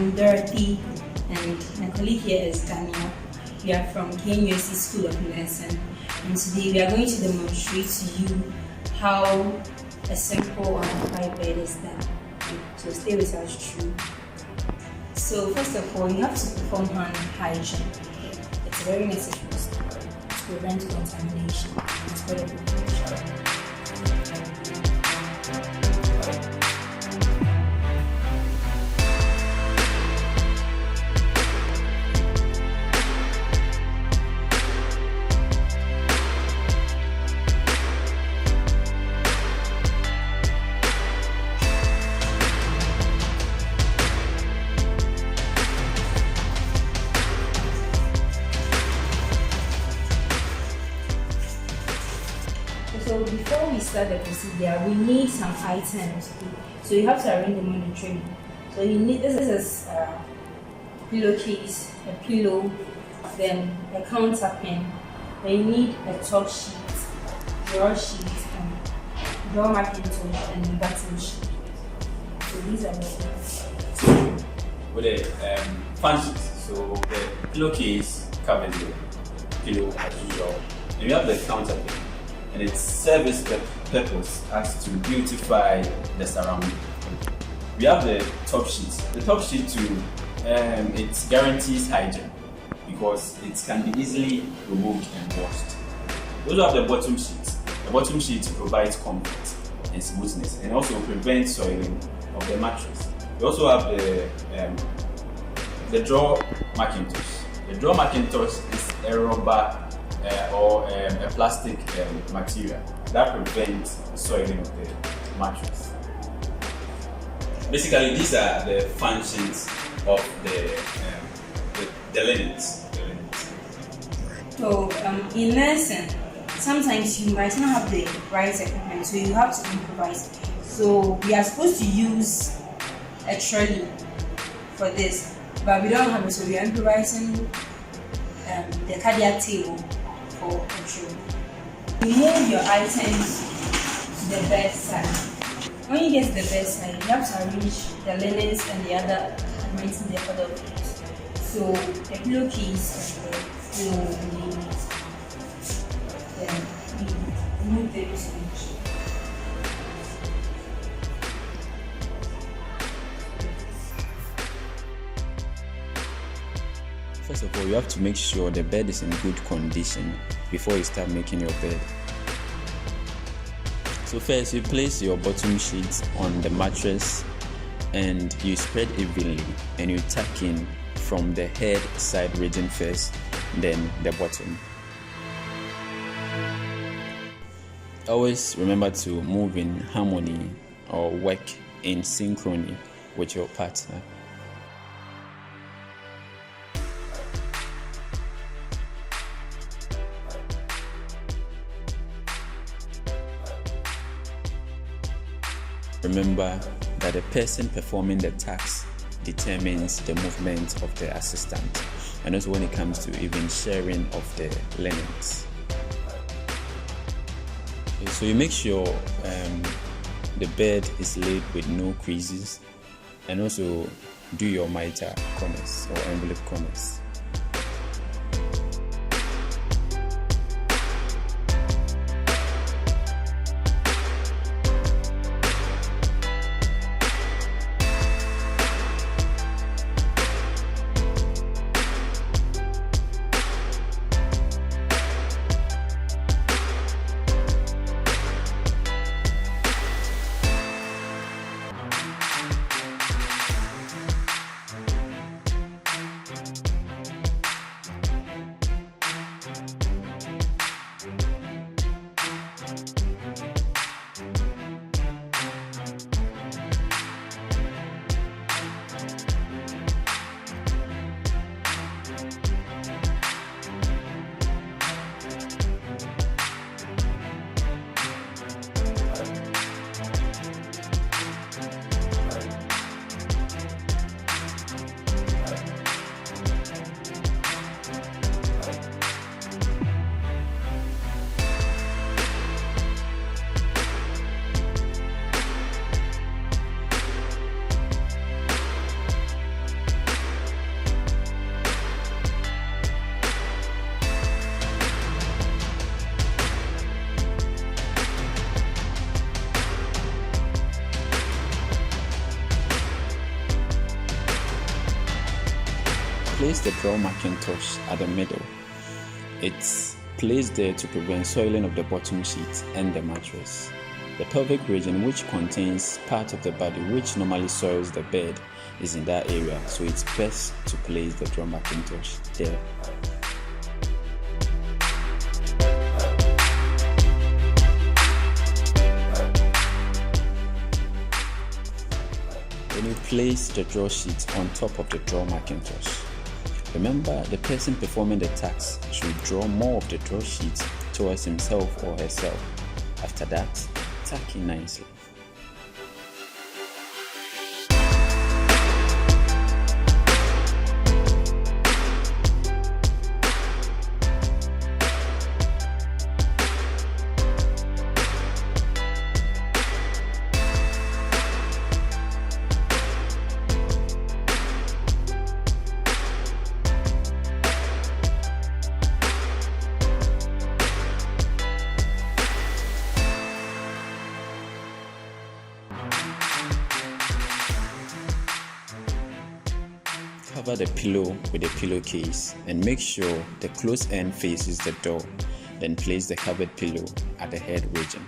I'm Dorothy, and my colleague here is Daniel. We are from KNUST School of Nursing, and today we are going to demonstrate to you how a simple unoccupied bed is done. So stay with us through. So first of all, you have to perform hand hygiene. It's very necessary to prevent contamination and spread of infection. So before we start the procedure, we need some items. So you have to arrange them on the tray. So you need, this is a pillowcase, a pillow, then a counter pen. Then you need a top sheet, drawer sheet, drawer Macintosh, and button sheet. So these are the things. With the functions, so the pillowcase covers the pillow as usual. And we have the counter pen. And its service purpose as to beautify the surrounding. We have the top sheet. The top sheet too, it guarantees hygiene because it can be easily removed and washed. We also have the bottom sheet. The bottom sheet provides comfort and smoothness and also prevents soiling of the mattress. We also have the drawer Macintosh. The drawer Macintosh is a rubber or a plastic material that prevents soiling of the mattress. Basically, these are the functions of the linens. So in nursing, sometimes you might not have the right equipment, so you have to improvise. So we are supposed to use a trolley for this, but we don't have it, so we are improvising the cardiac table for control. Move your items to the bedside. When you get to the bedside, you have to arrange the linens and the other elements in the other place. So the pillowcase and the pillow, then we remove the usage. First of all, you have to make sure the bed is in good condition before you start making your bed. So first, you place your bottom sheet on the mattress and you spread evenly and you tuck in from the head side region first, then the bottom. Always remember to move in harmony or work in synchrony with your partner. Remember that the person performing the task determines the movement of the assistant, and also when it comes to even sharing of the linens. So you make sure the bed is laid with no creases, and also do your mitre corners or envelope corners. place the drawer Macintosh at the middle. It's placed there to prevent soiling of the bottom sheet and the mattress. The pelvic region, which contains part of the body which normally soils the bed, is in that area, so it's best to place the drawer Macintosh there. When you place the drawer sheet on top of the drawer Macintosh, remember the person performing the task should draw more of the drawer sheet towards himself or herself. After that, tack in nicely. Cover the pillow with a pillowcase and make sure the close end faces the door. Then place the covered pillow at the head region.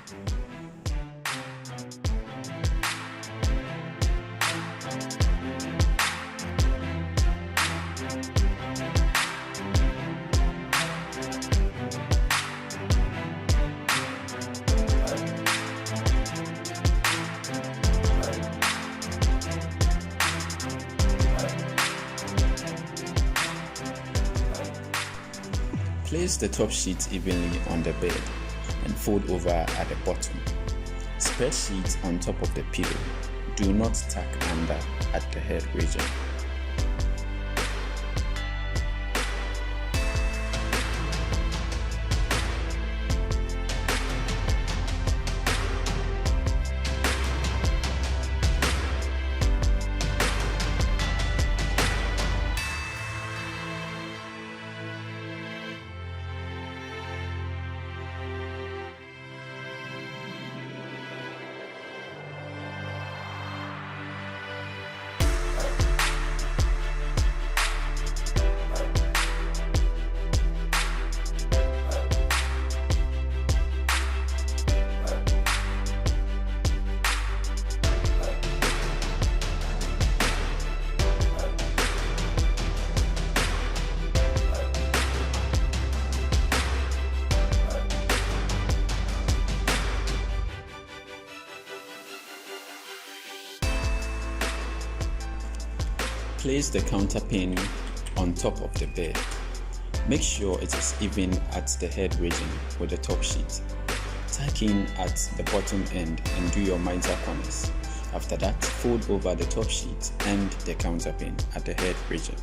Place the top sheet evenly on the bed and fold over at the bottom. Spread sheet on top of the pillow. Do not tack under at the head region. Place the counter pin on top of the bed. Make sure it is even at the head region with the top sheet. Tack in at the bottom end and do your miter corners. After that, fold over the top sheet and the counter pin at the head region.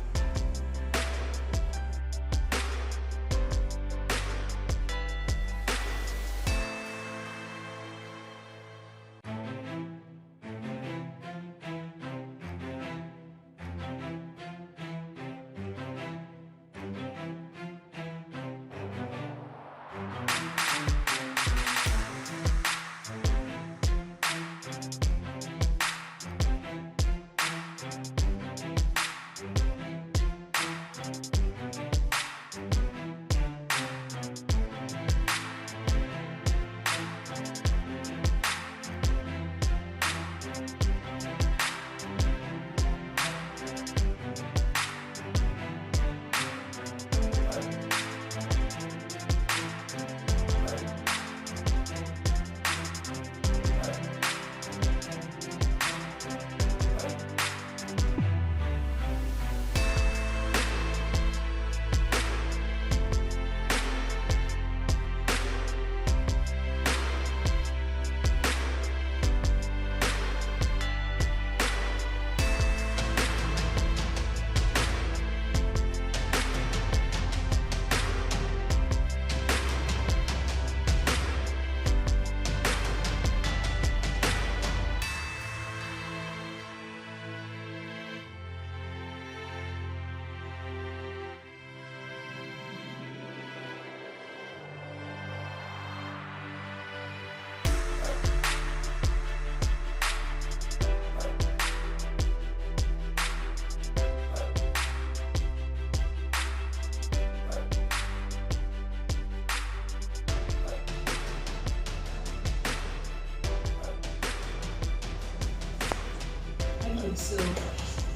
So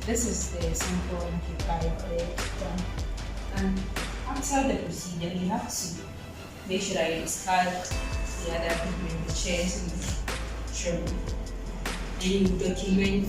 this is the simple Unoccupied bed done. And after the procedure, you have to make sure that you discard the other equipment, the chairs and the trim. And you document